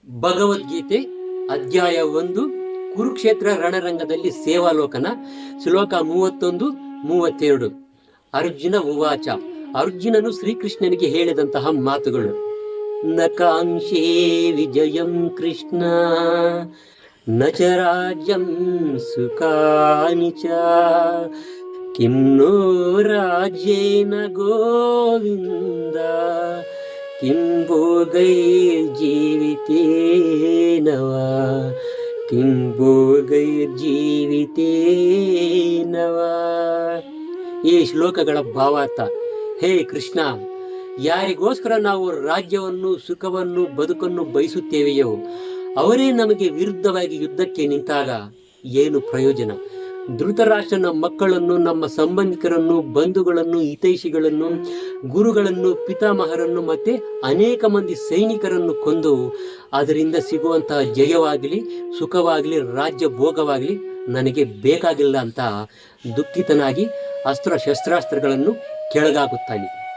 ಭಗವದ್ಗೀತೆ ಅಧ್ಯಾಯ 1 ಕುರುಕ್ಷೇತ್ರ ರಣರಂಗದಲ್ಲಿ ಸೇವಾಲೋಕನ ಶ್ಲೋಕ 31-32. ಅರ್ಜುನ ಉವಾಚ. ಅರ್ಜುನನು ಶ್ರೀಕೃಷ್ಣನಿಗೆ ಹೇಳಿದಂತಹ ಮಾತುಗಳು. ನ ಕಾಂಕ್ಷೇ ವಿಜಯಂ ಕೃಷ್ಣ ನ ಚ ರಾಜ್ಯಂ ಸುಖಾನಿ ಚ ಕಿಂ ನೋ ರಾಜ್ಯೇನ ಗೋವಿಂದ ಕಿಂ ಭೋಗೈರ್ಜೀವಿತೇನ ವಾ ಕಿಂ ಭೋಗೈರ್ಜೀವಿತೇನ ವಾ. ಈ ಶ್ಲೋಕಗಳ ಭಾವಾರ್ಥ. ಹೇ ಕೃಷ್ಣ, ಯಾರಿಗೋಸ್ಕರ ನಾವು ರಾಜ್ಯವನ್ನು, ಸುಖವನ್ನು, ಬದುಕನ್ನು ಬಯಸುತ್ತೇವೆಯೋ ಅವರೇ ನಮಗೆ ವಿರುದ್ಧವಾಗಿ ಯುದ್ಧಕ್ಕೆ ನಿಂತಾಗ ಏನು ಪ್ರಯೋಜನ? ಧೃತರಾಷ್ಟ್ರನ ಮಕ್ಕಳನ್ನು, ನಮ್ಮ ಸಂಬಂಧಿಕರನ್ನು, ಬಂಧುಗಳನ್ನು, ಹಿತೈಷಿಗಳನ್ನು, ಗುರುಗಳನ್ನು, ಪಿತಾಮಹರನ್ನು ಮತ್ತೆ ಅನೇಕ ಮಂದಿ ಸೈನಿಕರನ್ನು ಕೊಂದು ಅದರಿಂದ ಸಿಗುವಂತಹ ಜಯವಾಗಲಿ, ಸುಖವಾಗಲಿ, ರಾಜ್ಯ ಭೋಗವಾಗಲಿ ನನಗೆ ಬೇಕಾಗಿಲ್ಲ ಅಂತ ದುಃಖಿತನಾಗಿ ಅಸ್ತ್ರ ಶಸ್ತ್ರಾಸ್ತ್ರಗಳನ್ನು ಕೆಳಗಾಗುತ್ತಾನೆ.